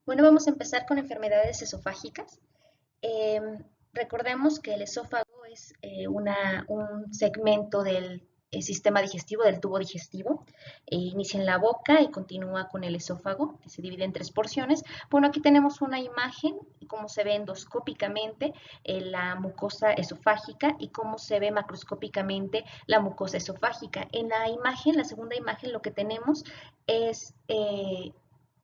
Bueno, vamos a empezar con enfermedades esofágicas. Recordemos que el esófago es un segmento del sistema digestivo, del tubo digestivo. Inicia en la boca y continúa con el esófago, que se divide en tres porciones. Bueno, aquí tenemos una imagen, cómo se ve endoscópicamente la mucosa esofágica y cómo se ve macroscópicamente la mucosa esofágica. En la imagen, la segunda imagen, lo que tenemos es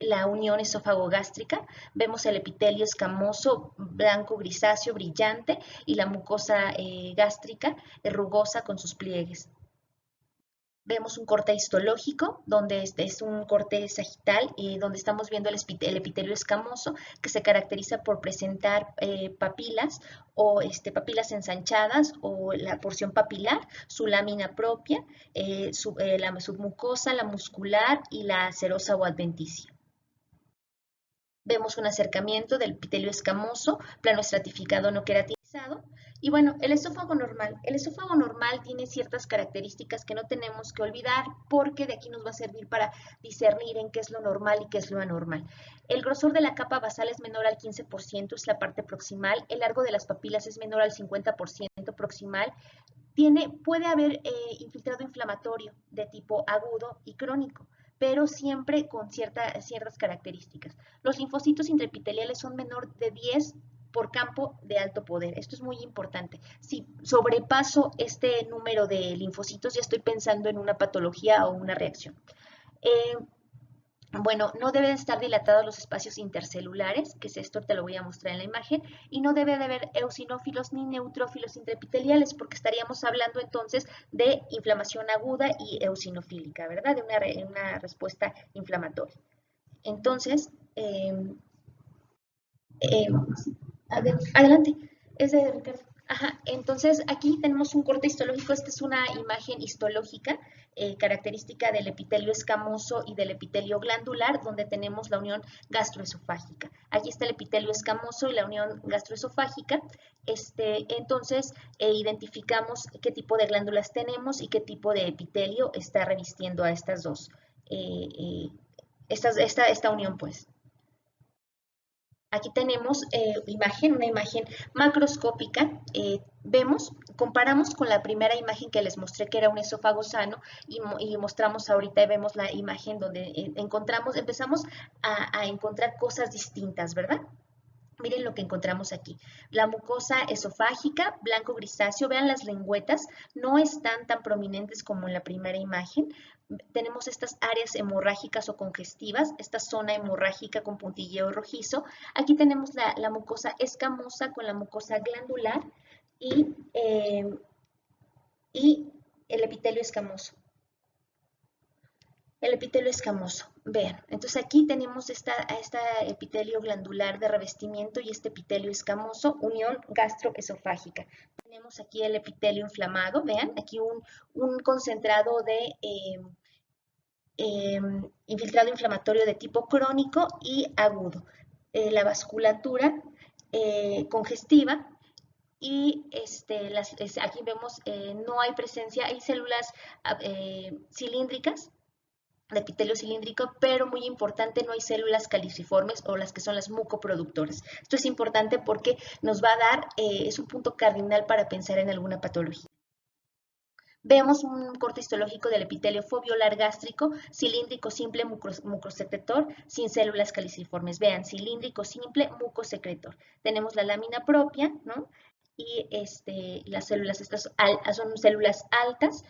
la unión esófago-gástrica. Vemos el epitelio escamoso, blanco grisáceo, brillante, y la mucosa gástrica, rugosa con sus pliegues. Vemos un corte histológico, donde es un corte sagital, donde estamos viendo el epitelio escamoso, que se caracteriza por presentar papilas o papilas ensanchadas o la porción papilar, su lámina propia, la submucosa, la muscular y la serosa o adventicia. Vemos un acercamiento del epitelio escamoso, plano estratificado no queratinizado. Y bueno, el esófago normal. El esófago normal tiene ciertas características que no tenemos que olvidar porque de aquí nos va a servir para discernir en qué es lo normal y qué es lo anormal. El grosor de la capa basal es menor al 15%, es la parte proximal. El largo de las papilas es menor al 50% proximal. Puede haber infiltrado inflamatorio de tipo agudo y crónico, pero siempre con ciertas características. Los linfocitos intraepiteliales son menor de 10 por campo de alto poder. Esto es muy importante. Si sobrepaso este número de linfocitos, ya estoy pensando en una patología o una reacción. Bueno, no deben estar dilatados los espacios intercelulares, que es esto, te lo voy a mostrar en la imagen, y no debe de haber eosinófilos ni neutrófilos intraepiteliales, porque estaríamos hablando entonces de inflamación aguda y eosinofílica, ¿verdad? De una respuesta inflamatoria. Entonces, eh, adelante, es de Ricardo. Ajá, entonces aquí tenemos un corte histológico, esta es una imagen histológica característica del epitelio escamoso y del epitelio glandular, donde tenemos la unión gastroesofágica. Aquí está el epitelio escamoso y la unión gastroesofágica. Entonces, identificamos qué tipo de glándulas tenemos y qué tipo de epitelio está revistiendo a estas dos, esta unión, pues. Aquí tenemos una imagen macroscópica. Comparamos con la primera imagen que les mostré, que era un esófago sano, y mostramos ahorita y vemos la imagen donde empezamos a encontrar cosas distintas, ¿verdad? Miren lo que encontramos aquí. La mucosa esofágica, blanco grisáceo. Vean las lengüetas, no están tan prominentes como en la primera imagen. Tenemos estas áreas hemorrágicas o congestivas, esta zona hemorrágica con puntilleo rojizo. Aquí tenemos la mucosa escamosa con la mucosa glandular y el epitelio escamoso. El epitelio escamoso. Vean, entonces aquí tenemos esta epitelio glandular de revestimiento y este epitelio escamoso, unión gastroesofágica. Tenemos aquí el epitelio inflamado, vean, aquí un concentrado de infiltrado inflamatorio de tipo crónico y agudo. La vasculatura congestiva y aquí vemos no hay presencia, hay células cilíndricas, de epitelio cilíndrico, pero muy importante, no hay células caliciformes o las que son las mucoproductoras. Esto es importante porque nos va a dar, es un punto cardinal para pensar en alguna patología. Vemos un corte histológico del epitelio foveolar gástrico, cilíndrico simple, mucosecretor, sin células caliciformes. Vean, cilíndrico simple, mucosecretor. Tenemos la lámina propia, ¿no? Y las células estas son células altas,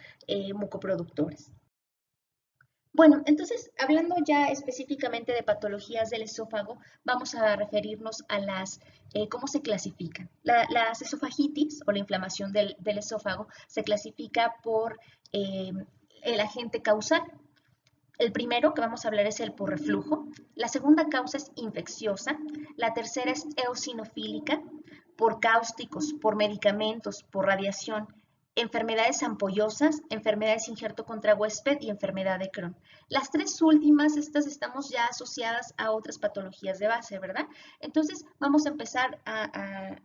mucoproductoras. Bueno, entonces, hablando ya específicamente de patologías del esófago, vamos a referirnos a cómo se clasifican. Las esofagitis o la inflamación del esófago se clasifica por el agente causal. El primero que vamos a hablar es el por reflujo. La segunda causa es infecciosa. La tercera es eosinofílica, por cáusticos, por medicamentos, por radiación, enfermedades ampollosas, enfermedades injerto contra huésped y enfermedad de Crohn. Las tres últimas, estas estamos ya asociadas a otras patologías de base, ¿verdad? Entonces vamos a empezar a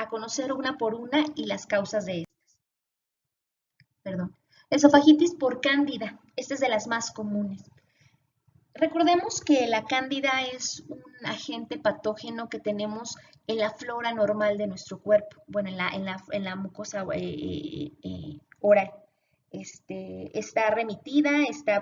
conocer una por una y las causas de estas. Perdón. Esofagitis por cándida. Esta es de las más comunes. Recordemos que la cándida es agente patógeno que tenemos en la flora normal de nuestro cuerpo, bueno, en la mucosa oral. Está remitida,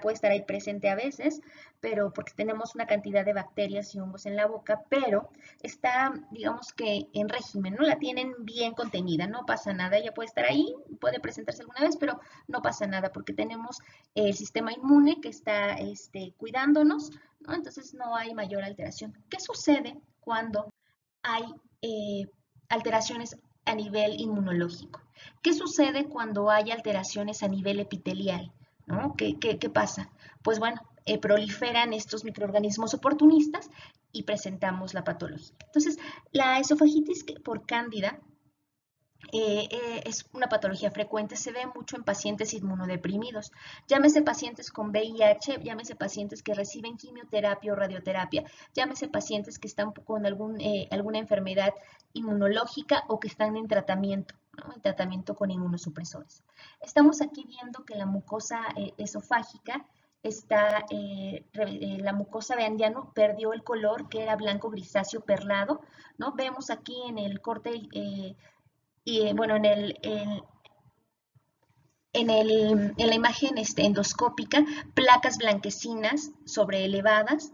puede estar ahí presente a veces, pero porque tenemos una cantidad de bacterias y hongos en la boca, pero está, digamos que en régimen, ¿no? La tienen bien contenida, no pasa nada, ella puede estar ahí, puede presentarse alguna vez, pero no pasa nada porque tenemos el sistema inmune que está cuidándonos, ¿no? Entonces no hay mayor alteración. ¿Qué sucede cuando hay eh, alteraciones a nivel inmunológico? ¿Qué sucede cuando hay alteraciones a nivel epitelial? ¿No? ¿Qué pasa? Pues bueno, proliferan estos microorganismos oportunistas y presentamos la patología. Entonces, la esofagitis por cándida es una patología frecuente, se ve mucho en pacientes inmunodeprimidos, llámese pacientes con VIH, llámese pacientes que reciben quimioterapia o radioterapia, llámese pacientes que están con alguna enfermedad inmunológica o que están en tratamiento, ¿no? En tratamiento con inmunosupresores. Estamos aquí viendo que la mucosa esofágica la mucosa, vean, ya no perdió el color que era blanco grisáceo perlado, ¿no? Vemos aquí en el corte y bueno, en la imagen endoscópica, placas blanquecinas sobreelevadas,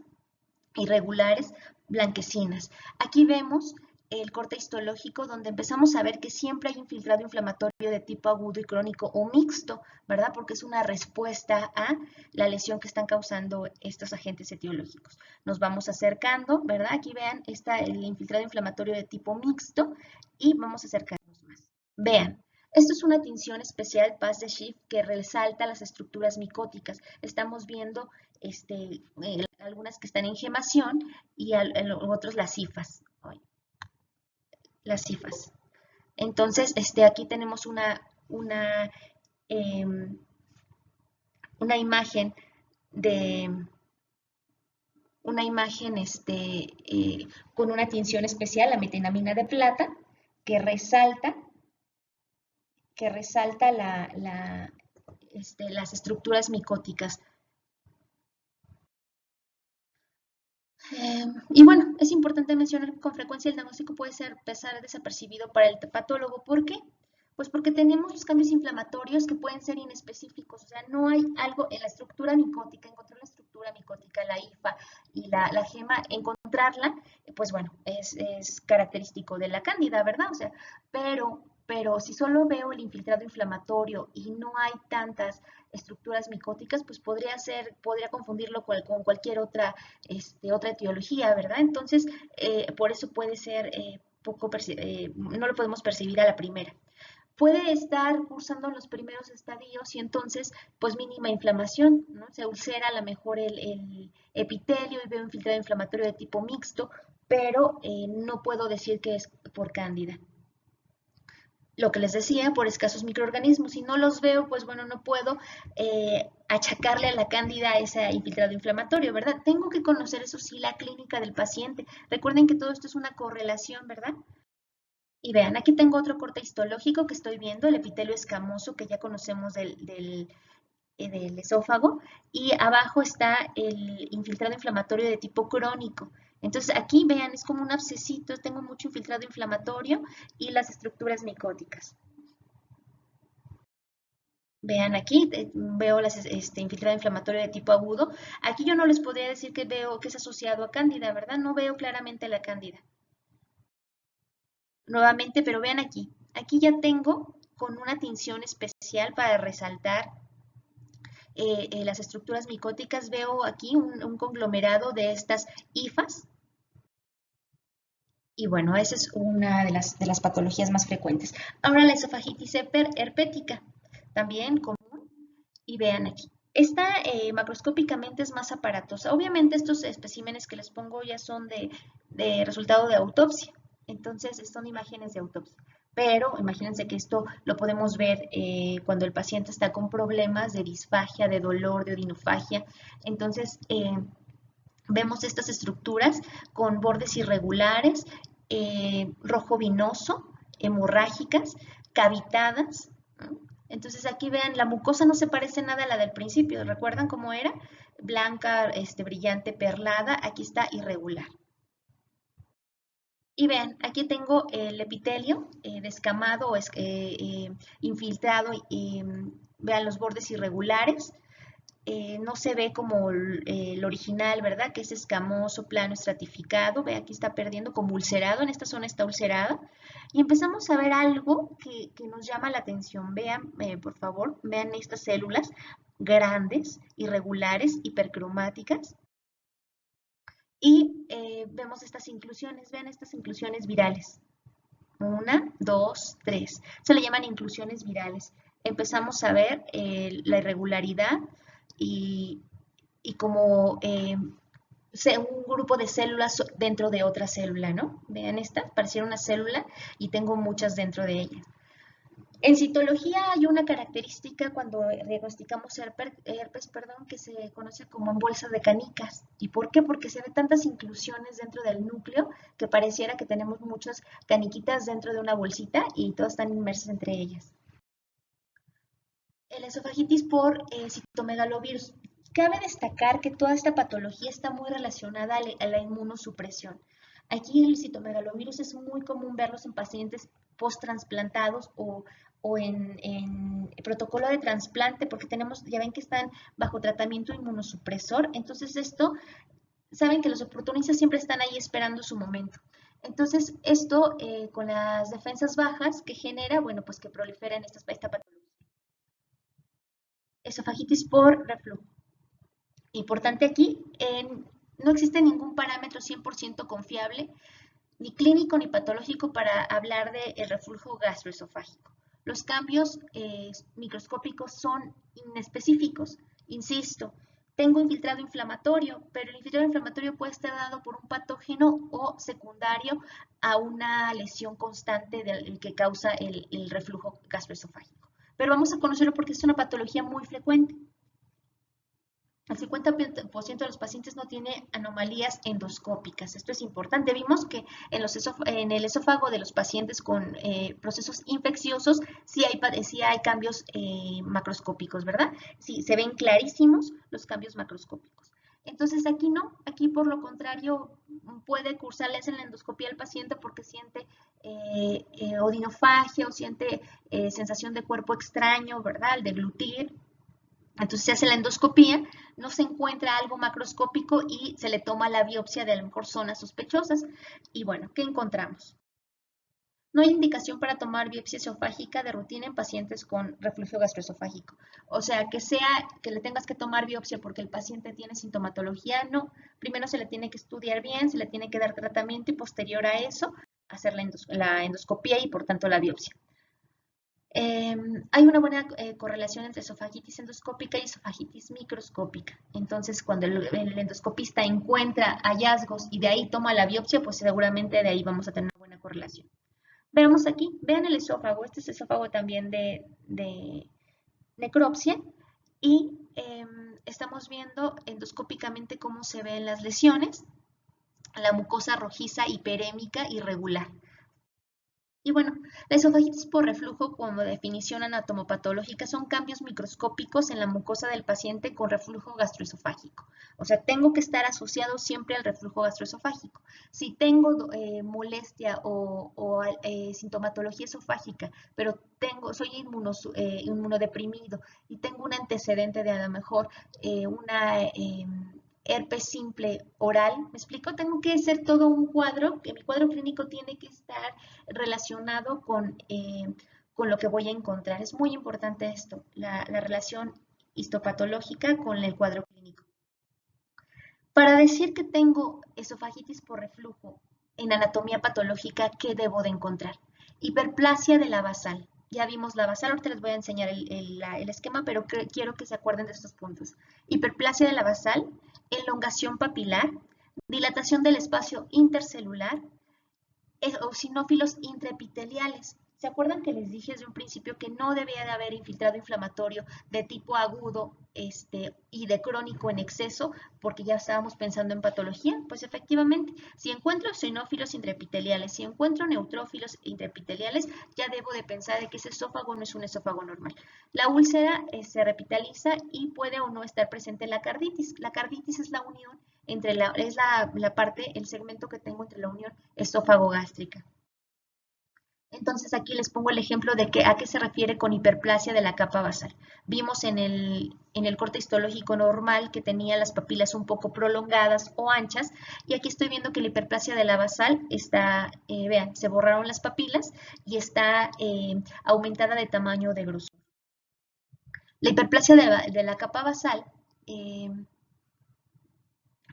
irregulares, blanquecinas. Aquí vemos el corte histológico donde empezamos a ver que siempre hay infiltrado inflamatorio de tipo agudo y crónico o mixto, ¿verdad? Porque es una respuesta a la lesión que están causando estos agentes etiológicos. Nos vamos acercando, ¿verdad? Aquí vean, está el infiltrado inflamatorio de tipo mixto y vamos a acercarnos más. Vean, esto es una tinción especial Paz de Schiff que resalta las estructuras micóticas. Estamos viendo algunas que están en gemación y otros las cifas. Las cifas. Entonces, aquí tenemos eh, una imagen de una imagen con una tinción especial, la metenamina de plata, que resalta las estructuras micóticas. Y bueno, es importante mencionar que con frecuencia el diagnóstico puede pasar desapercibido para el patólogo. ¿Por qué? Pues porque tenemos los cambios inflamatorios que pueden ser inespecíficos, o sea, no hay algo en la estructura micótica, encontrar la estructura micótica, la hifa y la gema, encontrarla, pues bueno, es característico de la cándida, ¿verdad? O sea, pero si solo veo el infiltrado inflamatorio y no hay tantas estructuras micóticas, pues podría confundirlo con cualquier otra etiología, ¿verdad? Entonces, por eso puede ser no lo podemos percibir a la primera. Puede estar cursando los primeros estadios y entonces, pues mínima inflamación, ¿no? Se ulcera a lo mejor el epitelio y veo infiltrado inflamatorio de tipo mixto, pero no puedo decir que es por cándida. Lo que les decía, por escasos microorganismos. Si no los veo, pues bueno, no puedo achacarle a la cándida ese infiltrado inflamatorio, ¿verdad? Tengo que conocer, eso sí, la clínica del paciente. Recuerden que todo esto es una correlación, ¿verdad? Y vean, aquí tengo otro corte histológico que estoy viendo, el epitelio escamoso que ya conocemos del esófago, y abajo está el infiltrado inflamatorio de tipo crónico. Entonces aquí vean, es como un abscesito, tengo mucho infiltrado inflamatorio y las estructuras micóticas. Vean aquí, veo infiltrado inflamatorio de tipo agudo. Aquí yo no les podría decir que veo que es asociado a cándida, ¿verdad? No veo claramente la cándida. Nuevamente, pero vean aquí. Aquí ya tengo con una tinción especial para resaltar las estructuras micóticas. Veo aquí un conglomerado de estas hifas. Y bueno, esa es una de las patologías más frecuentes. Ahora la esofagitis herpética, también común. Y vean aquí. Esta macroscópicamente es más aparatosa. Obviamente estos especímenes que les pongo ya son de resultado de autopsia. Entonces son imágenes de autopsia. Pero imagínense que esto lo podemos ver cuando el paciente está con problemas de disfagia, de dolor, de odinofagia. Entonces vemos estas estructuras con bordes irregulares, rojo vinoso, hemorrágicas, cavitadas, ¿no? Entonces aquí vean, la mucosa no se parece nada a la del principio, ¿recuerdan cómo era? Blanca, brillante, perlada, aquí está irregular. Y vean, aquí tengo el epitelio descamado o infiltrado, y vean los bordes irregulares. No se ve como el original, ¿verdad? Que es escamoso, plano, estratificado. Ve, aquí está perdiendo como ulcerado, en esta zona está ulcerada. Y empezamos a ver algo que nos llama la atención. Vean, por favor, vean estas células grandes, irregulares, hipercromáticas. Y vemos estas inclusiones, vean estas inclusiones virales. Una, dos, tres. Se le llaman inclusiones virales. Empezamos a ver la irregularidad y, y como un grupo de células dentro de otra célula, ¿no? Vean esta, pareciera una célula y tengo muchas dentro de ella. En citología hay una característica cuando diagnosticamos herpes, que se conoce como en bolsas de canicas. ¿Y por qué? Porque se ven tantas inclusiones dentro del núcleo que pareciera que tenemos muchas caniquitas dentro de una bolsita y todas están inmersas entre ellas. El esofagitis por citomegalovirus. Cabe destacar que toda esta patología está muy relacionada a la inmunosupresión. Aquí el citomegalovirus es muy común verlos en pacientes post-transplantados o en protocolo de trasplante, porque ya ven que están bajo tratamiento inmunosupresor. Entonces saben que los oportunistas siempre están ahí esperando su momento. Entonces esto con las defensas bajas que genera, bueno, pues que proliferan esta patología. Esofagitis por reflujo. Importante aquí, no existe ningún parámetro 100% confiable, ni clínico ni patológico, para hablar del reflujo gastroesofágico. Los cambios microscópicos son inespecíficos. Insisto, tengo infiltrado inflamatorio, pero el infiltrado inflamatorio puede estar dado por un patógeno o secundario a una lesión constante del que causa el reflujo gastroesofágico. Pero vamos a conocerlo porque es una patología muy frecuente. El 50% de los pacientes no tiene anomalías endoscópicas. Esto es importante. Vimos que en el esófago de los pacientes con procesos infecciosos sí hay cambios macroscópicos, ¿verdad? Sí, se ven clarísimos los cambios macroscópicos. Entonces aquí no, aquí por lo contrario puede cursarles en la endoscopía al paciente porque siente odinofagia o siente sensación de cuerpo extraño, ¿verdad? Al deglutir. Entonces se hace la endoscopía, no se encuentra algo macroscópico y se le toma la biopsia de a lo mejor zonas sospechosas. Y bueno, ¿qué encontramos? No hay indicación para tomar biopsia esofágica de rutina en pacientes con reflujo gastroesofágico. O sea, que le tengas que tomar biopsia porque el paciente tiene sintomatología, no. Primero se le tiene que estudiar bien, se le tiene que dar tratamiento y posterior a eso hacer la endoscopía y por tanto la biopsia. Hay una buena correlación entre esofagitis endoscópica y esofagitis microscópica. Entonces, cuando el endoscopista encuentra hallazgos y de ahí toma la biopsia, pues seguramente de ahí vamos a tener una buena correlación. Veamos aquí, vean el esófago. Este es esófago también de necropsia y estamos viendo endoscópicamente cómo se ven las lesiones, la mucosa rojiza hiperémica irregular. Y bueno, la esofagitis por reflujo, como definición anatomopatológica, son cambios microscópicos en la mucosa del paciente con reflujo gastroesofágico. O sea, tengo que estar asociado siempre al reflujo gastroesofágico. Si tengo molestia o sintomatología esofágica, pero soy inmunodeprimido y tengo un antecedente de a lo mejor una herpes simple oral, ¿me explico? Tengo que hacer todo un cuadro, que mi cuadro clínico tiene que estar relacionado con lo que voy a encontrar. Es muy importante esto, la relación histopatológica con el cuadro clínico. Para decir que tengo esofagitis por reflujo en anatomía patológica, ¿qué debo de encontrar? Hiperplasia de la basal. Ya vimos la basal, ahorita les voy a enseñar el esquema, pero quiero que se acuerden de estos puntos. Hiperplasia de la basal, elongación papilar, dilatación del espacio intercelular, eosinófilos intraepiteliales. ¿Se acuerdan que les dije desde un principio que no debía de haber infiltrado inflamatorio de tipo agudo y de crónico en exceso? Porque ya estábamos pensando en patología. Pues efectivamente, si encuentro eosinófilos intraepiteliales, si encuentro neutrófilos intraepiteliales, ya debo de pensar de que ese esófago no es un esófago normal. La úlcera se repitaliza y puede o no estar presente la carditis. La carditis es la unión entre la parte, el segmento que tengo entre la unión esófago-gástrica. Entonces aquí les pongo el ejemplo de que a qué se refiere con hiperplasia de la capa basal. Vimos en el corte histológico normal que tenía las papilas un poco prolongadas o anchas, y aquí estoy viendo que la hiperplasia de la basal está, vean, se borraron las papilas y está aumentada de tamaño de grosor. La hiperplasia de la capa basal,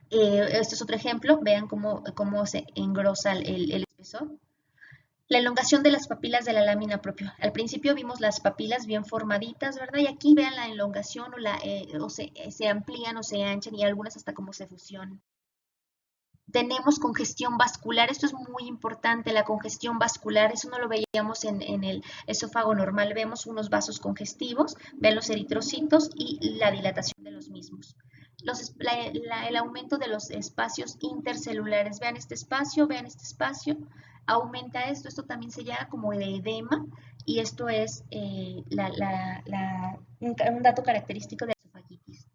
este es otro ejemplo, vean cómo se engrosa el espesor. La elongación de las papilas de la lámina propia. Al principio vimos las papilas bien formaditas, ¿verdad? Y aquí vean la elongación o se amplían o se anchan y algunas hasta como se fusionan. Tenemos congestión vascular, esto es muy importante, la congestión vascular, eso no lo veíamos en el esófago normal, vemos unos vasos congestivos, ven los eritrocitos y la dilatación de los mismos. El aumento de los espacios intercelulares, vean este espacio, aumenta esto también se llama como el edema, y esto es un dato característico de la esofagitis.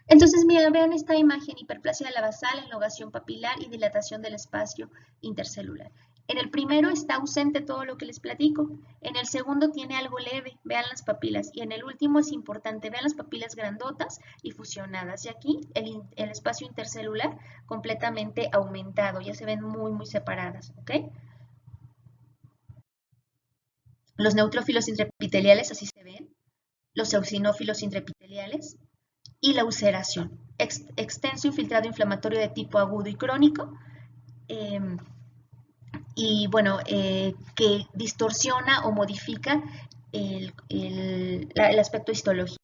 Entonces, mira, vean esta imagen, hiperplasia de la basal, elongación papilar y dilatación del espacio intercelular. En el primero está ausente todo lo que les platico, en el segundo tiene algo leve, vean las papilas, y en el último es importante, vean las papilas grandotas y fusionadas, y aquí el espacio intercelular completamente aumentado, ya se ven muy, muy separadas, ¿ok? Los neutrófilos intraepiteliales, así se ven, los eosinófilos intraepiteliales, y la ulceración. Extenso infiltrado inflamatorio de tipo agudo y crónico, y bueno, que distorsiona o modifica el aspecto histológico.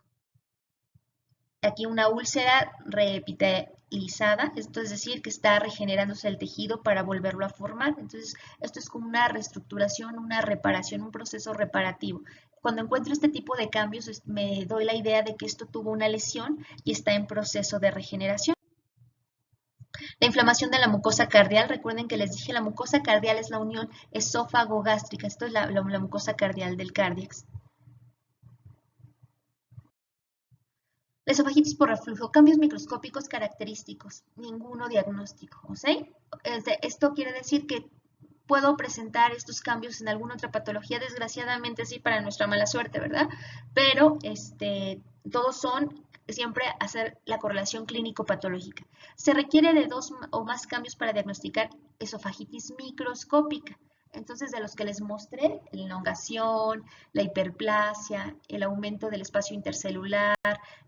Aquí una úlcera reepitelizada, esto es decir, que está regenerándose el tejido para volverlo a formar. Entonces, esto es como una reestructuración, una reparación, un proceso reparativo. Cuando encuentro este tipo de cambios, me doy la idea de que esto tuvo una lesión y está en proceso de regeneración. La inflamación de la mucosa cardial, recuerden que les dije, la mucosa cardial es la unión esófago-gástrica, esto es la mucosa cardial del cárdiax. La esofagitis por reflujo, cambios microscópicos característicos, ninguno diagnóstico, ¿sí? Esto quiere decir que puedo presentar estos cambios en alguna otra patología, desgraciadamente sí, para nuestra mala suerte, ¿verdad? Pero todos son siempre hacer la correlación clínico-patológica. Se requiere de 2 o más cambios para diagnosticar esofagitis microscópica. Entonces, de los que les mostré, la elongación, la hiperplasia, el aumento del espacio intercelular,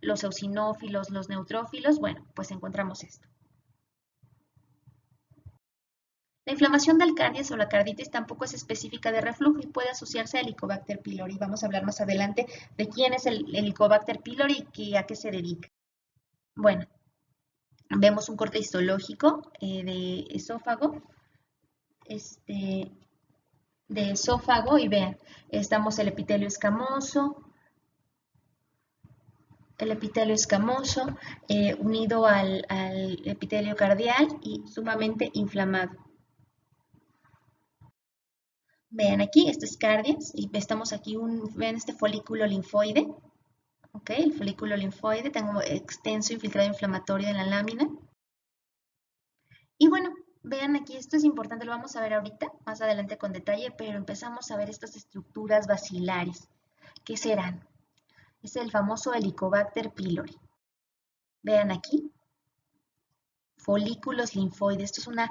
los eosinófilos, los neutrófilos, bueno, pues encontramos esto. La inflamación del cardias o la carditis tampoco es específica de reflujo y puede asociarse al Helicobacter pylori. Vamos a hablar más adelante de quién es el Helicobacter pylori y a qué se dedica. Bueno, vemos un corte histológico de esófago, y vean, estamos el epitelio escamoso unido al epitelio cardial y sumamente inflamado. Vean aquí, esto es cardias y estamos aquí, vean este folículo linfoide, ¿ok? El folículo linfoide, tengo extenso infiltrado inflamatorio en la lámina. Y bueno, vean aquí, esto es importante, lo vamos a ver ahorita, más adelante con detalle, pero empezamos a ver estas estructuras bacilares. ¿Qué serán? Es el famoso Helicobacter pylori. Vean aquí, folículos linfoides, esto es una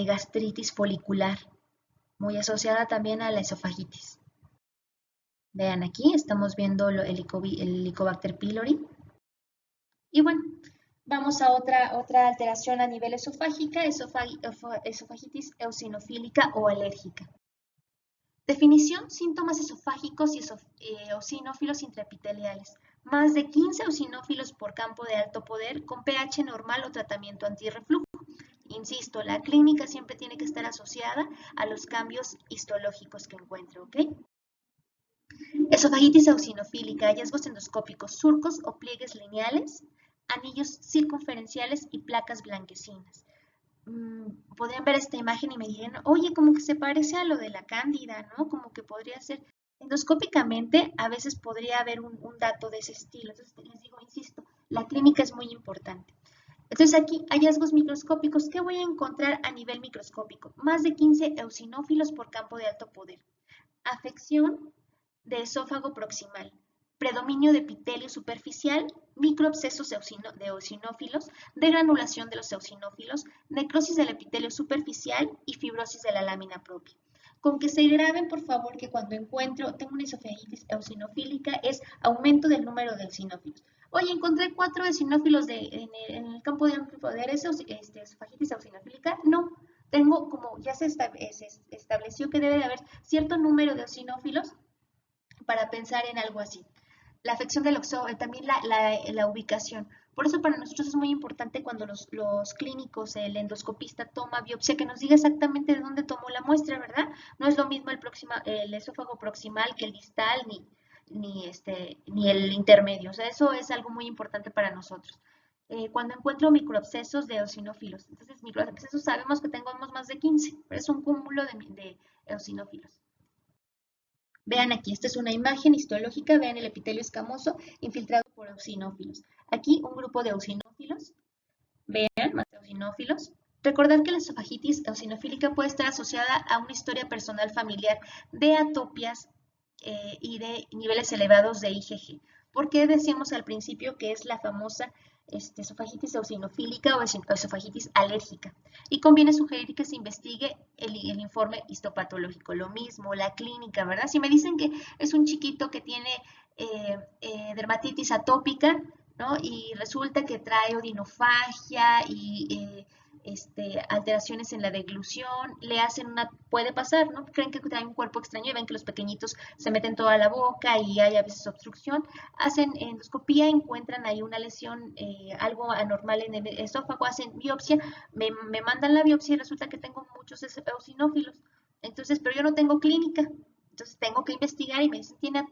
gastritis folicular, muy asociada también a la esofagitis. Vean aquí, estamos viendo el Helicobacter pylori. Y bueno, vamos a otra alteración a nivel esofágica, esofagitis eosinofílica o alérgica. Definición, síntomas esofágicos y eosinófilos intraepiteliales. Más de 15 eosinófilos por campo de alto poder con pH normal o tratamiento antirreflujo. Insisto, la clínica siempre tiene que estar asociada a los cambios histológicos que encuentro, ¿ok? Esofagitis eosinofílica, hallazgos endoscópicos, surcos o pliegues lineales, anillos circunferenciales y placas blanquecinas. Podrían ver esta imagen y me dirían, oye, como que se parece a lo de la cándida, ¿no? Como que podría ser. Endoscópicamente, a veces podría haber un dato de ese estilo. Entonces, les digo, insisto, la clínica es muy importante. Entonces, aquí, hallazgos microscópicos. ¿Qué voy a encontrar a nivel microscópico? Más de 15 eosinófilos por campo de alto poder. Afección de esófago proximal, predominio de epitelio superficial, microabscesos de eosinófilos, degranulación de los eosinófilos, necrosis del epitelio superficial y fibrosis de la lámina propia. Con que se graben, por favor, que cuando tengo una esofagitis eosinofílica es aumento del número de eosinófilos. Oye, encontré 4 eosinófilos en el campo de amplio poder, ¿es esofagitis eosinofílica? No, tengo como ya se estableció que debe de haber cierto número de eosinófilos para pensar en algo así. La afección del oxógeno, también la ubicación. Por eso para nosotros es muy importante cuando los clínicos, el endoscopista toma biopsia, que nos diga exactamente de dónde tomó la muestra, ¿verdad? No es lo mismo el esófago proximal que el distal, ni el intermedio. O sea, eso es algo muy importante para nosotros. Cuando encuentro microabscesos de eosinófilos. Entonces, microabscesos sabemos que tenemos más de 15, pero es un cúmulo de eosinófilos. Vean aquí, esta es una imagen histológica, vean el epitelio escamoso infiltrado por eosinófilos. Aquí un grupo de eosinófilos, vean, más eosinófilos. Recordar que la esofagitis eosinofílica puede estar asociada a una historia personal familiar de atopias y de niveles elevados de IgG. ¿Por qué decíamos al principio que es la famosa esofagitis eosinofílica o esofagitis alérgica? Y conviene sugerir que se investigue el informe histopatológico, lo mismo, la clínica, ¿verdad? Si me dicen que es un chiquito que tiene dermatitis atópica, ¿no? Y resulta que trae odinofagia y alteraciones en la deglución, le hacen puede pasar, ¿no? Creen que traen un cuerpo extraño y ven que los pequeñitos se meten toda la boca y hay a veces obstrucción, hacen endoscopía, encuentran ahí una lesión, algo anormal en el esófago, hacen biopsia, me mandan la biopsia y resulta que tengo muchos eosinófilos, entonces, pero yo no tengo clínica, entonces tengo que investigar y me dicen, tiene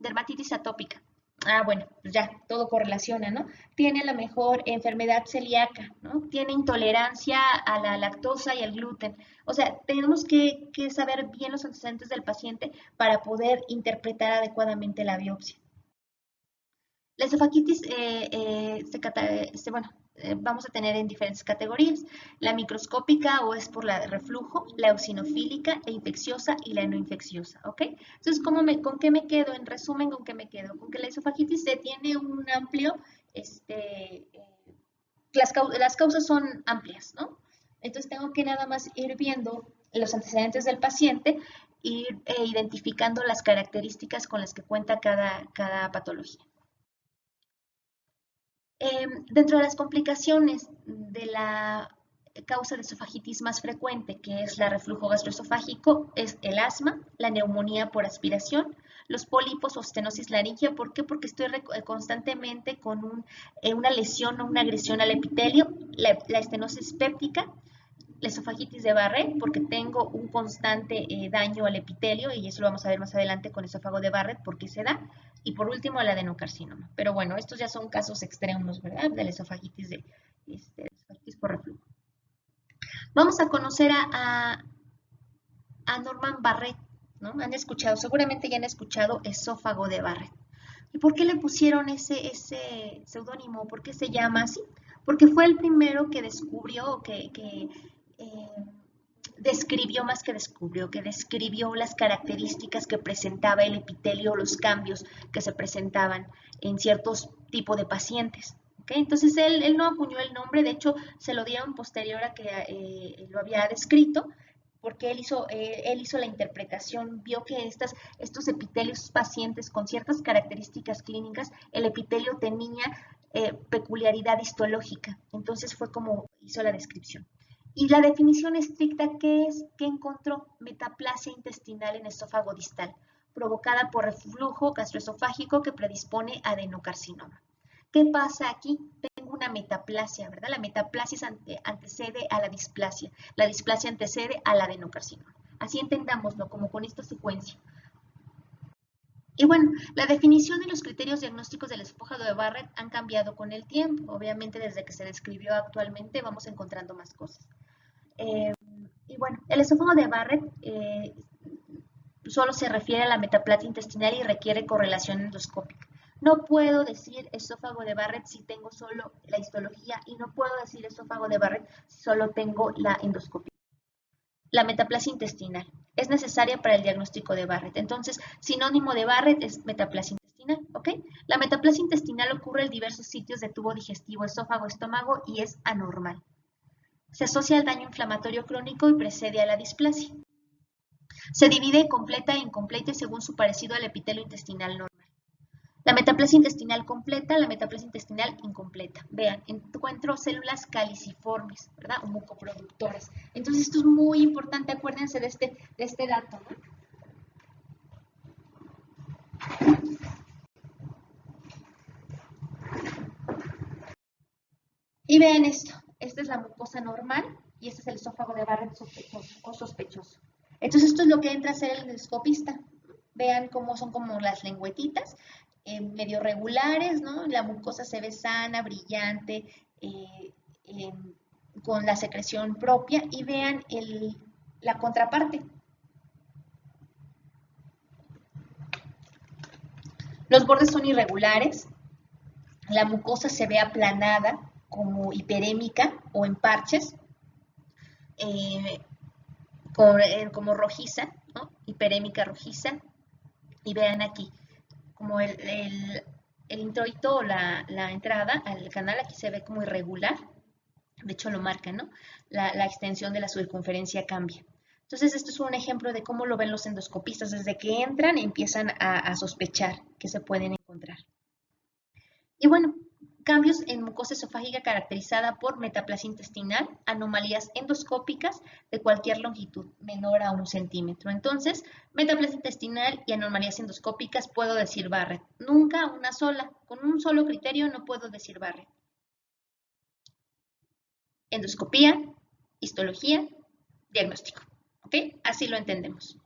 dermatitis atópica. Ah, bueno, pues ya, todo correlaciona, ¿no? Tiene la mejor enfermedad celíaca, ¿no? Tiene intolerancia a la lactosa y al gluten. O sea, tenemos que saber bien los antecedentes del paciente para poder interpretar adecuadamente la biopsia. La esofagitis vamos a tener en diferentes categorías. La microscópica o es por la de reflujo, la eosinofílica e infecciosa y la no infecciosa, ¿ok? Entonces, ¿con qué me quedo? En resumen, ¿con qué me quedo? Con que la esofagitis tiene un amplio, las causas son amplias, ¿no? Entonces tengo que nada más ir viendo los antecedentes del paciente, ir identificando las características con las que cuenta cada patología. Dentro de las complicaciones de la causa de esofagitis más frecuente, que es la reflujo gastroesofágico, es el asma, la neumonía por aspiración, los pólipos o estenosis laringea. ¿Por qué? Porque estoy constantemente con una lesión o una agresión al epitelio, la estenosis péptica, la esofagitis de Barrett, porque tengo un constante daño al epitelio, y eso lo vamos a ver más adelante con esófago de Barrett, por qué se da. Y por último, el adenocarcinoma. Pero bueno, estos ya son casos extremos, ¿verdad? De la esofagitis por reflujo. Vamos a conocer a Norman Barrett, ¿no? Han escuchado, seguramente ya han escuchado esófago de Barrett. ¿Y por qué le pusieron ese seudónimo? ¿Por qué se llama así? Porque fue el primero que descubrió, describió más que descubrió, que describió las características que presentaba el epitelio, los cambios que se presentaban en ciertos tipos de pacientes. ¿Okay? Entonces él no acuñó el nombre, de hecho se lo dieron posterior a que lo había descrito, porque él hizo la interpretación, vio que estos epitelios pacientes con ciertas características clínicas, el epitelio tenía peculiaridad histológica, entonces fue como hizo la descripción. Y la definición estricta, ¿qué es? Que encontró metaplasia intestinal en esófago distal, provocada por reflujo gastroesofágico que predispone a adenocarcinoma. ¿Qué pasa aquí? Tengo una metaplasia, ¿verdad? La metaplasia antecede a la displasia antecede al adenocarcinoma. Así entendámoslo, como con esta secuencia. Y bueno, la definición y los criterios diagnósticos del esófago de Barrett han cambiado con el tiempo. Obviamente, desde que se describió actualmente, vamos encontrando más cosas. Y bueno, el esófago de Barrett solo se refiere a la metaplasia intestinal y requiere correlación endoscópica. No puedo decir esófago de Barrett si tengo solo la histología y no puedo decir esófago de Barrett si solo tengo la endoscopia. La metaplasia intestinal es necesaria para el diagnóstico de Barrett. Entonces, sinónimo de Barrett es metaplasia intestinal, ¿ok? La metaplasia intestinal ocurre en diversos sitios de tubo digestivo, esófago, estómago y es anormal. Se asocia al daño inflamatorio crónico y precede a la displasia. Se divide completa e incompleta según su parecido al epitelio intestinal normal. La metaplasia intestinal completa, la metaplasia intestinal incompleta. Vean, encuentro células caliciformes, ¿verdad? O mucoproductoras. Entonces, esto es muy importante, acuérdense de este dato, ¿no? Y vean esto. Esta es la mucosa normal y este es el esófago de Barrett sospechoso o sospechoso. Entonces, esto es lo que entra a hacer el endoscopista. Vean cómo son como las lengüetitas, medio regulares, ¿no? La mucosa se ve sana, brillante, con la secreción propia. Y vean la contraparte. Los bordes son irregulares, la mucosa se ve aplanada, como hiperémica o en parches, como rojiza, ¿no? Hiperémica rojiza. Y vean aquí, como el introito o la entrada al canal aquí se ve como irregular. De hecho lo marca, ¿no? La extensión de la circunferencia cambia. Entonces, esto es un ejemplo de cómo lo ven los endoscopistas. Desde que entran empiezan a sospechar que se pueden encontrar. Y bueno, cambios en mucosa esofágica caracterizada por metaplasia intestinal, anomalías endoscópicas de cualquier longitud menor a 1 centímetro. Entonces, metaplasia intestinal y anomalías endoscópicas puedo decir Barrett. Nunca una sola, con un solo criterio no puedo decir Barrett. Endoscopía, histología, diagnóstico. ¿Ok? Así lo entendemos.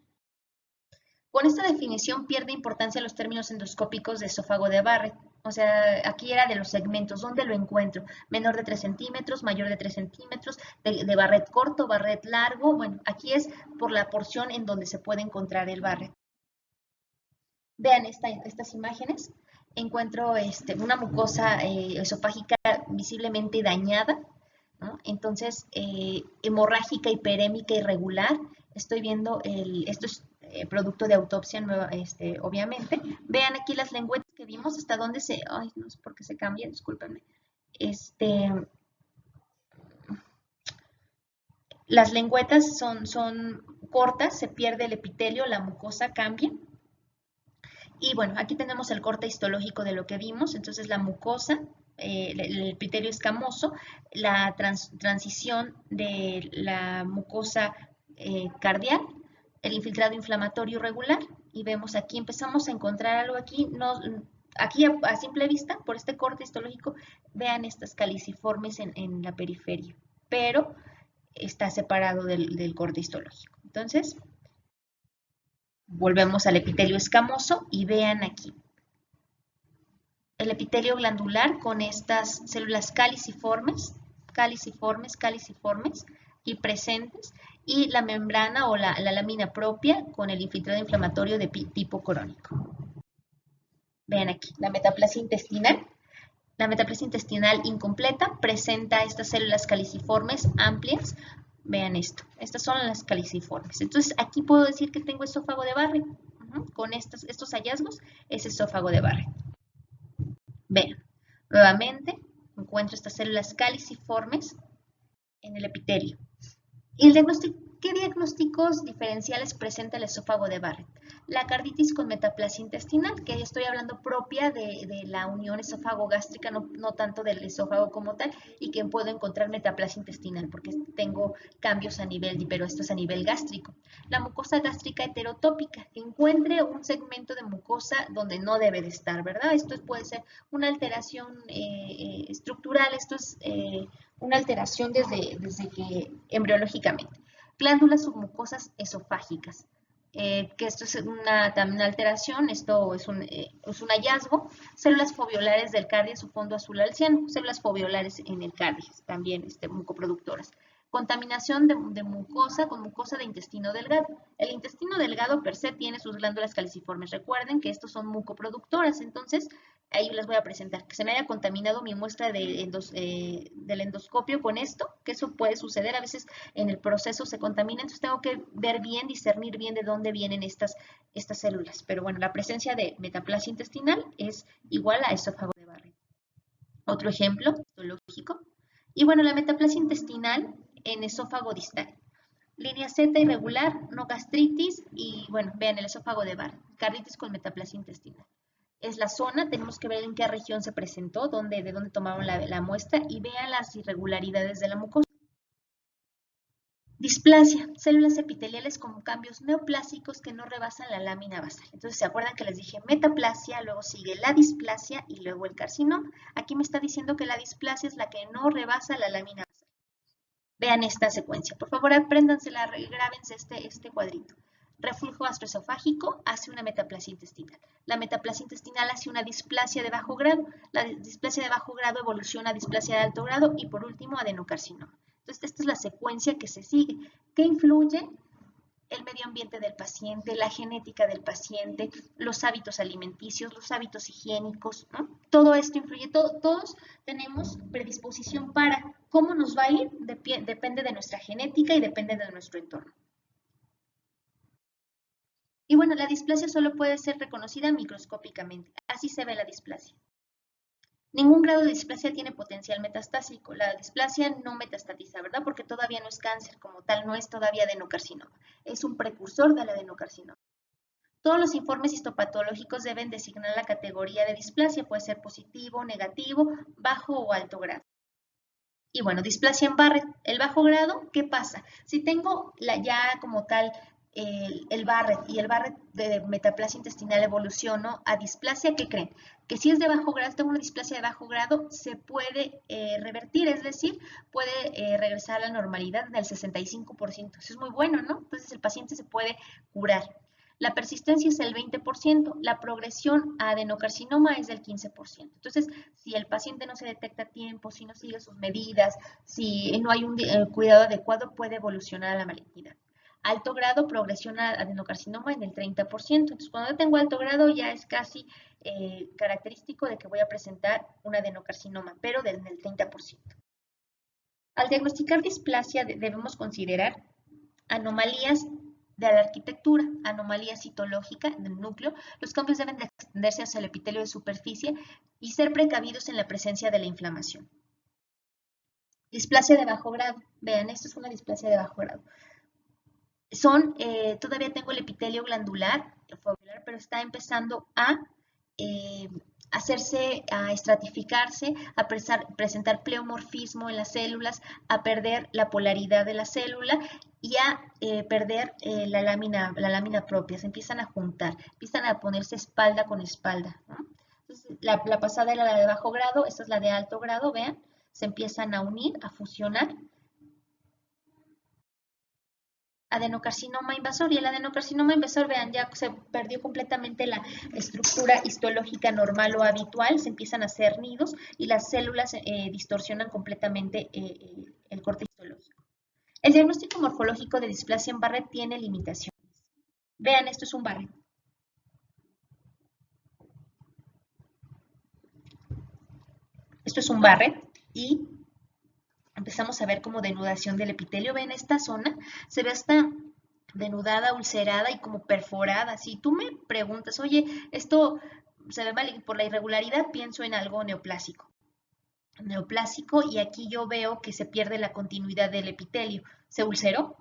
Con esta definición pierde importancia los términos endoscópicos de esófago de Barrett. O sea, aquí era de los segmentos, ¿dónde lo encuentro? Menor de 3 centímetros, mayor de 3 centímetros, de Barrett corto, Barrett largo. Bueno, aquí es por la porción en donde se puede encontrar el Barrett. Vean estas imágenes. Encuentro una mucosa esofágica visiblemente dañada, ¿no? Entonces, hemorrágica, hiperémica, irregular. Estoy viendo, esto es producto de autopsia, obviamente. Vean aquí las lengüetas que vimos, hasta dónde ay, no sé por qué se cambia, discúlpenme. Las lengüetas son cortas, se pierde el epitelio, la mucosa cambia. Y bueno, aquí tenemos el corte histológico de lo que vimos, entonces la mucosa, el epitelio escamoso, la transición de la mucosa cardial, el infiltrado inflamatorio irregular, y vemos aquí, empezamos a encontrar algo aquí, aquí a simple vista, por este corte histológico, vean estas caliciformes en la periferia, pero está separado del corte histológico. Entonces, volvemos al epitelio escamoso y vean aquí. El epitelio glandular con estas células caliciformes y presentes, y la membrana o la lámina propia con el infiltrado inflamatorio de tipo crónico. Vean aquí, la metaplasia intestinal. La metaplasia intestinal incompleta presenta estas células caliciformes amplias. Vean esto, estas son las caliciformes. Entonces, aquí puedo decir que tengo esófago de Barrett. Con estos hallazgos, es esófago de Barrett. Vean, nuevamente encuentro estas células caliciformes en el epitelio. ¿Y qué diagnósticos diferenciales presenta el esófago de Barrett? La carditis con metaplasia intestinal, que estoy hablando propia de la unión esófago-gástrica, no tanto del esófago como tal, y que puedo encontrar metaplasia intestinal, porque tengo cambios pero esto es a nivel gástrico. La mucosa gástrica heterotópica, que encuentre un segmento de mucosa donde no debe de estar, ¿verdad? Esto puede ser una alteración estructural, esto es una alteración desde que embriológicamente. Glándulas submucosas esofágicas, que esto es también una alteración, esto es un hallazgo. Células foveolares del cardio, su fondo azul al cieno, células foveolares en el cardio, también mucoproductoras. Contaminación de mucosa con mucosa de intestino delgado. El intestino delgado per se tiene sus glándulas caliciformes. Recuerden que estos son mucoproductoras, entonces ahí les voy a presentar que se me haya contaminado mi muestra del endoscopio con esto, que eso puede suceder, a veces en el proceso se contamina, entonces tengo que ver bien, discernir bien de dónde vienen estas células. Pero bueno, la presencia de metaplasia intestinal es igual a esófago de Barrett. Otro ejemplo histológico. Y bueno, la metaplasia intestinal en esófago distal. Línea Z irregular, no gastritis y bueno, vean el esófago de Barrett, carditis con metaplasia intestinal. Es la zona, tenemos que ver en qué región se presentó, de dónde tomaron la muestra y vean las irregularidades de la mucosa. Displasia, células epiteliales con cambios neoplásicos que no rebasan la lámina basal. Entonces, ¿se acuerdan que les dije metaplasia, luego sigue la displasia y luego el carcinoma? Aquí me está diciendo que la displasia es la que no rebasa la lámina basal. Vean esta secuencia. Por favor, apréndansela, grábense este cuadrito. Reflujo gastroesofágico hace una metaplasia intestinal. La metaplasia intestinal hace una displasia de bajo grado. La displasia de bajo grado evoluciona a displasia de alto grado y por último adenocarcinoma. Entonces, esta es la secuencia que se sigue. ¿Qué influye? El medio ambiente del paciente, la genética del paciente, los hábitos alimenticios, los hábitos higiénicos, ¿no? Todo esto influye, todos tenemos predisposición para cómo nos va a ir, depende de nuestra genética y depende de nuestro entorno. Y bueno, la displasia solo puede ser reconocida microscópicamente, así se ve la displasia. Ningún grado de displasia tiene potencial metastásico. La displasia no metastatiza, ¿verdad? Porque todavía no es cáncer como tal, no es todavía adenocarcinoma. Es un precursor del adenocarcinoma. Todos los informes histopatológicos deben designar la categoría de displasia. Puede ser positivo, negativo, bajo o alto grado. Y bueno, displasia en Barrett. El bajo grado, ¿qué pasa? Si tengo ya como tal el Barrett y el Barrett de metaplasia intestinal evolucionó a displasia, ¿qué creen? Que si es de bajo grado, tengo una displasia de bajo grado, se puede revertir, es decir, puede regresar a la normalidad del 65%. Eso es muy bueno, ¿no? Entonces el paciente se puede curar. La persistencia es el 20%, la progresión a adenocarcinoma es del 15%. Entonces, si el paciente no se detecta a tiempo, si no sigue sus medidas, si no hay un cuidado adecuado, puede evolucionar a la malignidad. Alto grado, progresión a adenocarcinoma en el 30%. Entonces, cuando yo tengo alto grado, ya es casi característico de que voy a presentar un adenocarcinoma, pero en el 30%. Al diagnosticar displasia, debemos considerar anomalías de la arquitectura, anomalía citológica del núcleo. Los cambios deben de extenderse hacia el epitelio de superficie y ser precavidos en la presencia de la inflamación. Displasia de bajo grado. Vean, esto es una displasia de bajo grado. Todavía tengo el epitelio glandular, pero está empezando a a estratificarse, a presentar pleomorfismo en las células, a perder la polaridad de la célula y a perder la lámina propia. Se empiezan a juntar, empiezan a ponerse espalda con espalda, ¿no? Entonces, la pasada era la de bajo grado, esta es la de alto grado, vean, se empiezan a unir, a fusionar. Adenocarcinoma invasor, y el adenocarcinoma invasor, vean, ya se perdió completamente la estructura histológica normal o habitual, se empiezan a hacer nidos y las células distorsionan completamente el corte histológico. El diagnóstico morfológico de displasia en Barrett tiene limitaciones. Vean, esto es un Barrett. Esto es un Barrett y empezamos a ver como denudación del epitelio. Ven esta zona, se ve hasta denudada, ulcerada y como perforada. Si tú me preguntas, oye, esto se ve mal por la irregularidad, pienso en algo neoplásico. Y aquí yo veo que se pierde la continuidad del epitelio. ¿Se ulceró?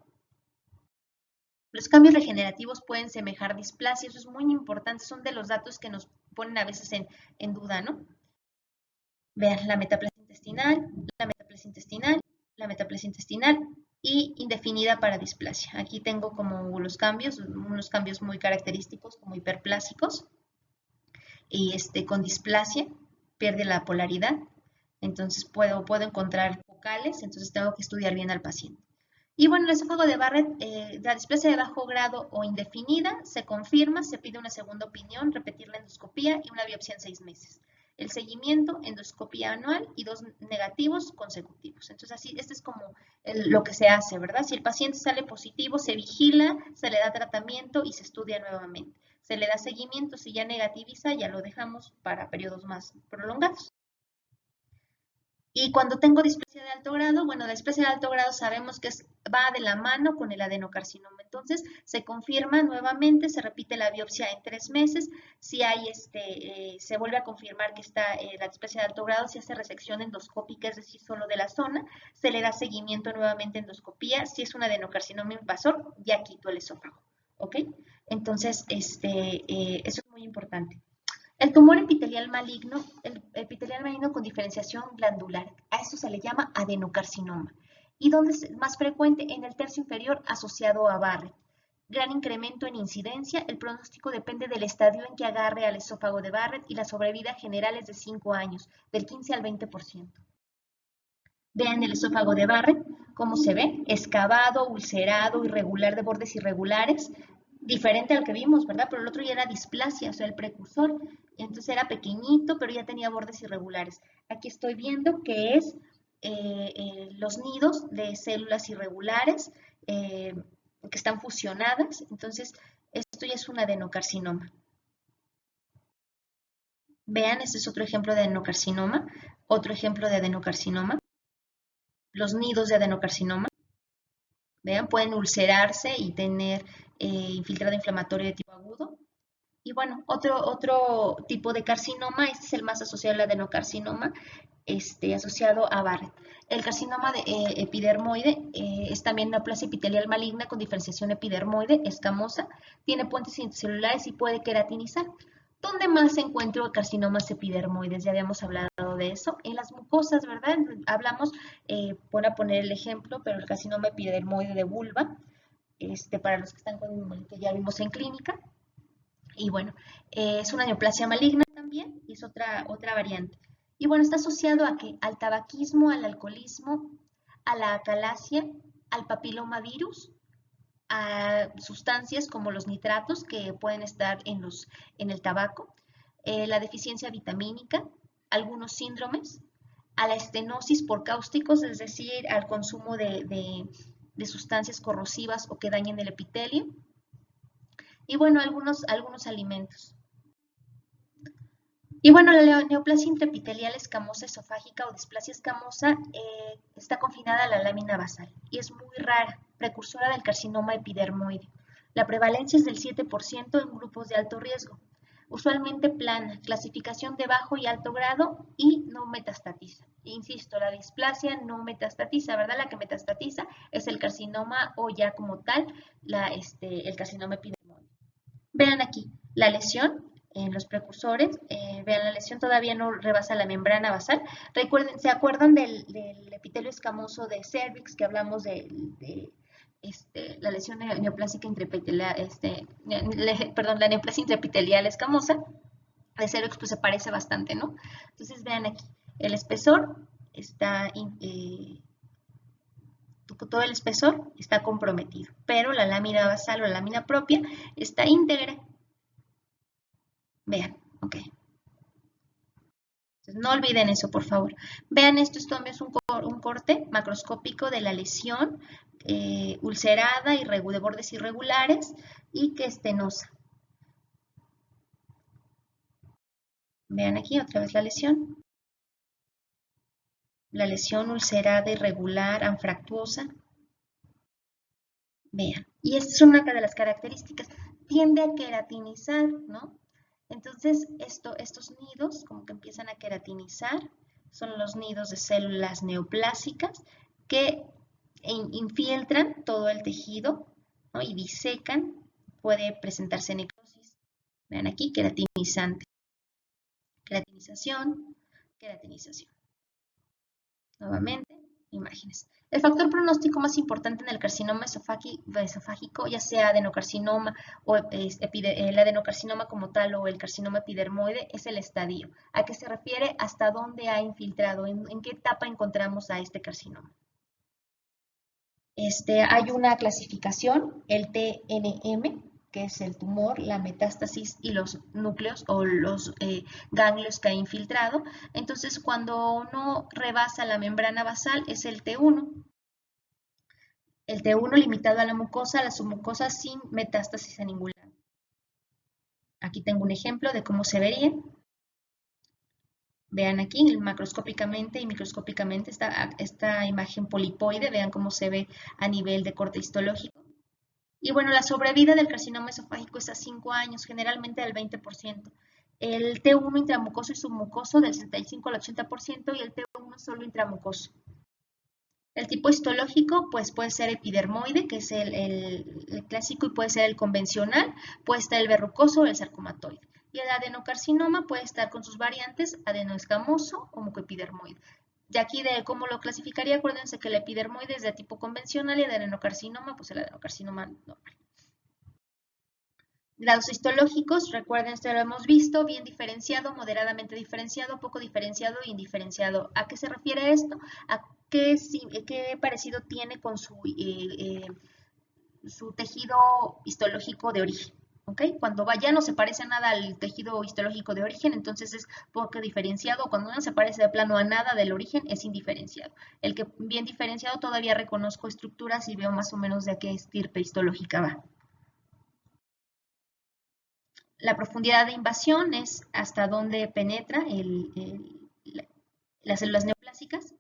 Los cambios regenerativos pueden semejar displasia, eso es muy importante, son de los datos que nos ponen a veces en duda, ¿no? Vean la metaplasia intestinal, la metaplasia intestinal, la metaplasia intestinal y indefinida para displasia. Aquí tengo como unos cambios muy característicos, como hiperplásicos, y con displasia, pierde la polaridad, entonces puedo encontrar focales, entonces tengo que estudiar bien al paciente. Y bueno, el esófago de Barrett, la displasia de bajo grado o indefinida, se confirma, se pide una segunda opinión, repetir la endoscopía y una biopsia en 6 meses. El seguimiento, endoscopía anual y 2 negativos consecutivos. Entonces, así, este es como lo que se hace, ¿verdad? Si el paciente sale positivo, se vigila, se le da tratamiento y se estudia nuevamente. Se le da seguimiento, si ya negativiza, ya lo dejamos para periodos más prolongados. Y cuando tengo displasia de alto grado, bueno, la displasia de alto grado sabemos que va de la mano con el adenocarcinoma. Entonces, se confirma nuevamente, se repite la biopsia en 3 meses. Si hay, se vuelve a confirmar que está la displasia de alto grado, se hace resección endoscópica, es decir, solo de la zona. Se le da seguimiento nuevamente endoscopía. Si es un adenocarcinoma invasor, ya quito el esófago. ¿Ok? Entonces, eso es muy importante. El tumor epitelial maligno con diferenciación glandular, a esto se le llama adenocarcinoma. ¿Y dónde es más frecuente? En el tercio inferior asociado a Barrett. Gran incremento en incidencia, el pronóstico depende del estadio en que agarre al esófago de Barrett y la sobrevida general es de 5 años, del 15 al 20%. Vean el esófago de Barrett, cómo se ve, excavado, ulcerado, irregular, de bordes irregulares, diferente al que vimos, ¿verdad? Pero el otro ya era displasia, o sea, el precursor. Entonces era pequeñito, pero ya tenía bordes irregulares. Aquí estoy viendo que es los nidos de células irregulares que están fusionadas. Entonces, esto ya es un adenocarcinoma. Vean, este es otro ejemplo de adenocarcinoma. Otro ejemplo de adenocarcinoma. Los nidos de adenocarcinoma. Vean, pueden ulcerarse y tener infiltrado inflamatorio de tipo agudo. Y bueno, otro tipo de carcinoma, este es el más asociado al adenocarcinoma, asociado a Barrett. El carcinoma epidermoide es también una plasia epitelial maligna con diferenciación epidermoide, escamosa, tiene puentes intracelulares y puede queratinizar. ¿Dónde más se encuentran carcinomas epidermoides? Ya habíamos hablado de eso. En las mucosas, ¿verdad? Hablamos, voy a poner el ejemplo, pero el carcinoma epidermoide de vulva, para los que están con que ya vimos en clínica. Y bueno, es una neoplasia maligna también, y es otra variante. Y bueno, está asociado a ¿qué? Al tabaquismo, al alcoholismo, a la acalasia, al papilomavirus, a sustancias como los nitratos que pueden estar en el tabaco, la deficiencia vitamínica, algunos síndromes, a la estenosis por cáusticos, es decir, al consumo de sustancias corrosivas o que dañen el epitelio, y bueno, algunos alimentos. Y bueno, la neoplasia intraepitelial escamosa esofágica o displasia escamosa está confinada a la lámina basal y es muy rara, precursora del carcinoma epidermoide. La prevalencia es del 7% en grupos de alto riesgo. Usualmente plana, clasificación de bajo y alto grado y no metastatiza. Insisto, la displasia no metastatiza, ¿verdad? La que metastatiza es el carcinoma o ya como tal el carcinoma epidermoide. Vean aquí, la lesión en los precursores, vean, la lesión todavía no rebasa la membrana basal. Recuerden, ¿se acuerdan del epitelio escamoso de cervix que hablamos de la lesión neoplásica intraepitelial, perdón, la neoplasia intraepitelial escamosa de cervix, pues se parece bastante, ¿no? Entonces vean aquí, el espesor está todo el espesor está comprometido, pero la lámina basal o la lámina propia está íntegra. Vean, ok. Entonces, no olviden eso, por favor. Vean, esto es un corte macroscópico de la lesión ulcerada y de bordes irregulares y que estenosa. Vean aquí otra vez la lesión. La lesión ulcerada, irregular, anfractuosa. Vean, y esta es una de las características. Tiende a queratinizar, ¿no? Entonces, estos nidos, como que empiezan a queratinizar, son los nidos de células neoplásicas que infiltran todo el tejido, ¿no? Y disecan, puede presentarse necrosis. Vean aquí, queratinizante. Queratinización, queratinización. Nuevamente, imágenes. El factor pronóstico más importante en el carcinoma esofágico, ya sea adenocarcinoma o el adenocarcinoma como tal o el carcinoma epidermoide, es el estadio. ¿A qué se refiere? Hasta dónde ha infiltrado, en qué etapa encontramos a este carcinoma. Hay una clasificación, el TNM, que es el tumor, la metástasis y los núcleos o los ganglios que ha infiltrado. Entonces, cuando uno rebasa la membrana basal es el T1. El T1 limitado a la submucosa sin metástasis a ningún lado. Aquí tengo un ejemplo de cómo se vería. Vean aquí macroscópicamente y microscópicamente esta imagen polipoide, vean cómo se ve a nivel de corte histológico. Y bueno, la sobrevida del carcinoma esofágico es a 5 años, generalmente del 20%. El T1 intramucoso y submucoso del 65 al 80% y el T1 solo intramucoso. El tipo histológico pues puede ser epidermoide, que es el clásico, y puede ser el convencional, puede estar el verrucoso o el sarcomatoide. Y el adenocarcinoma puede estar con sus variantes adenoescamoso o mucoepidermoide. De aquí de cómo lo clasificaría, acuérdense que el epidermoide es de tipo convencional y el adenocarcinoma, pues el adenocarcinoma normal. Grados histológicos, recuerden, esto lo hemos visto, bien diferenciado, moderadamente diferenciado, poco diferenciado e indiferenciado. ¿A qué se refiere esto? A qué parecido tiene con su tejido histológico de origen. ¿Okay? Cuando ya no se parece nada al tejido histológico de origen, entonces es poco diferenciado. Cuando no se parece de plano a nada del origen, es indiferenciado. El que bien diferenciado todavía reconozco estructuras y veo más o menos de a qué estirpe histológica va. La profundidad de invasión es hasta dónde penetra las células neoplásicas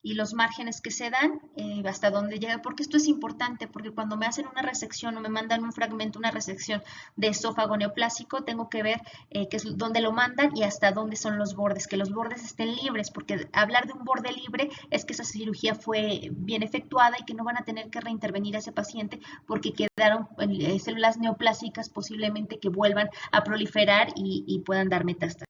y los márgenes que se dan, hasta dónde llega, porque esto es importante, porque cuando me hacen una resección o me mandan un fragmento, una resección de esófago neoplásico, tengo que ver qué es dónde lo mandan y hasta dónde son los bordes, que los bordes estén libres, porque hablar de un borde libre es que esa cirugía fue bien efectuada y que no van a tener que reintervenir a ese paciente porque quedaron células neoplásicas posiblemente que vuelvan a proliferar y puedan dar metástasis.